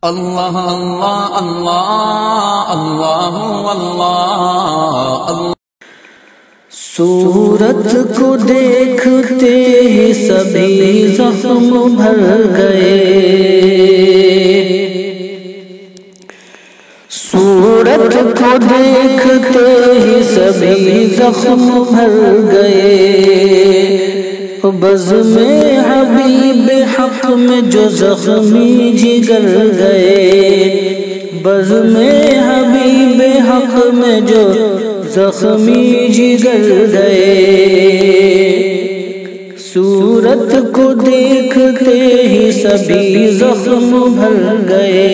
اللہ اللہ اللہ اللہ اللہ۔ صورت کو دیکھتے ہی سبھی زخم بھر گئے، صورت کو دیکھتے ہی سبھی زخم بھر گئے، بزم حبیب حق میں جو زخمی جگر گئے، بزم حبیب حق میں جو زخمی جگر گئے، صورت کو دیکھتے ہی سبھی زخم بھر گئے۔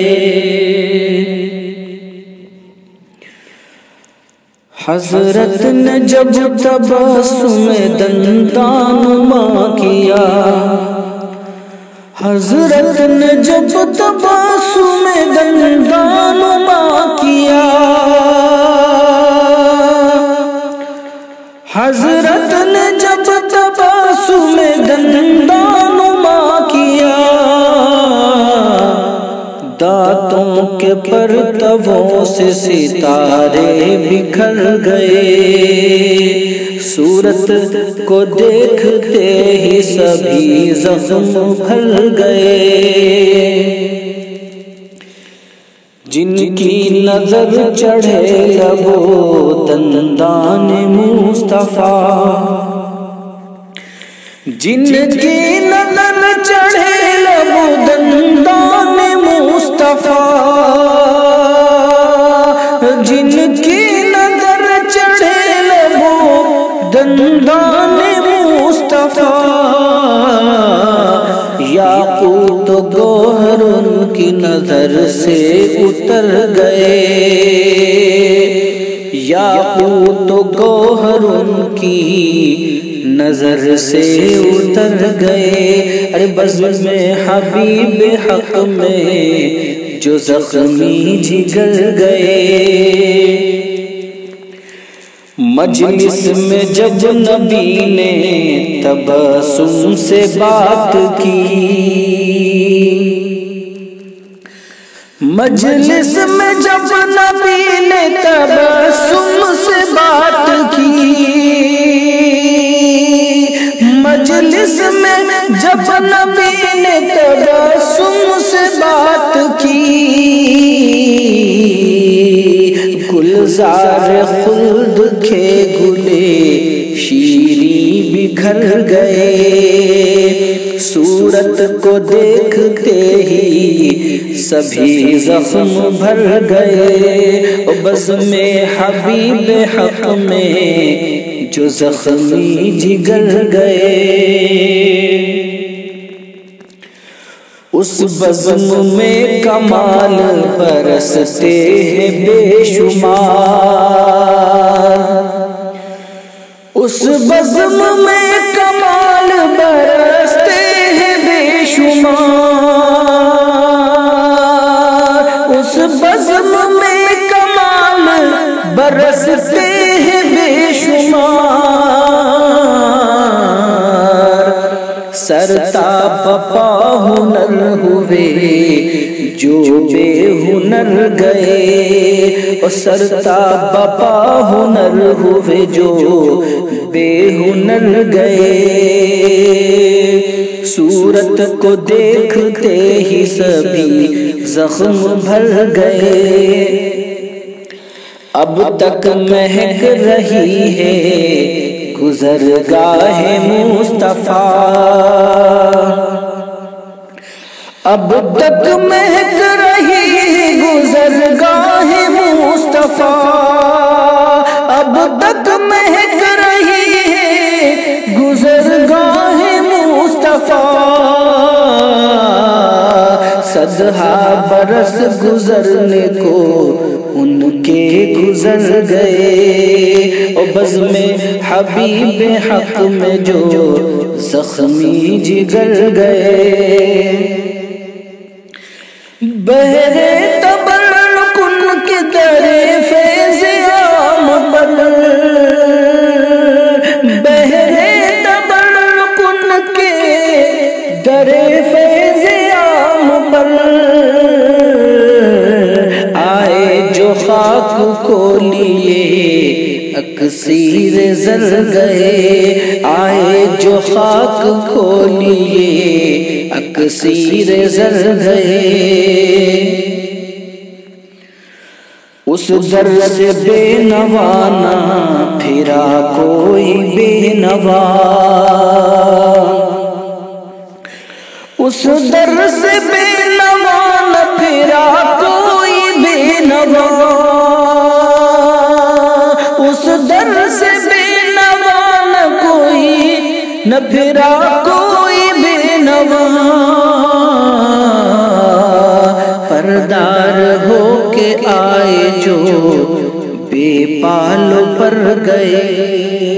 حضرت نے جب تبسم دندانما کیا، حضرت نے جب تبسم دندانما کیا، حضرت نے جب تبسم دندانما کیا، دانتوں کے پرتووں سے ستارے بکھر گئے، صورت کو دیکھتے ہی سبھی زخم بھر گئے، جن کی نظر چڑھے لبو دندان مصطفیٰ، جن کی نظر چڑھے لبو دندان مصطفیٰ، جن کی نظر چڑھے لبو دندان مصطفیٰ، یاقوت و گوہر ان کی نظر سے اتر گئے، یاقوت و گوہر ان کی نظر سے اتر گئے، ارے بزم حبیب حق میں جو زخمی جگر گئے، مجلس میں جب نبی نے تبسم سے بات کی، مجلس میں جب نبی نے تبسم سے بات کی، مجلس میں جب نبی نے تبسم سے بات کی، گلزار خلد کے گلے شیریں بکھر گئے، صورت کو دیکھتے ہی سبھی زخم بھر گئے، بزم حبیب حق میں جو زخمی جگر گئے، اس بزم میں کمال برستے ہیں بے شمار، اس بزم میں کمال برستے ہیں بے شمار، اس بزم میں کمال برستے ہیں بے شمار، سرتاب پا ہنر ہوئے جو بے ہنر گئے، اور سرتاب پا ہنر ہوئے جو بے ہنر گئے، صورت کو دیکھتے ہی سبھی زخم بھر گئے، اب تک مہک رہی ہے گزرگاہ مصطفیٰ، اب تک مہک رہی ہے گزرگاہ مصطفیٰ، اب تک مہک رہی ہے گزرگاہ مصطفیٰ، صدہا برس گزرنے کو ان کے گزر گئے، اور بزم حبیب حق میں جو زخمی جگر گئے، بہرے تبرک ان کے در فیض عام پر، بہرے تبرک ان کے در فیض عام پر، خاک کو لیے اکسیر زر گئے، آئے جو خاک کو لیے اکسیر زر گئے۔ اس در سے بے نوا نہ پھرا کوئی بے نوا، اس در سے بے نوا نہ پھرا کوئی بے نوا، اس در سے بے نوا نہ پھرا کوئی بے نوا، پردار ہو کے آئے جو بے پال پر گئے۔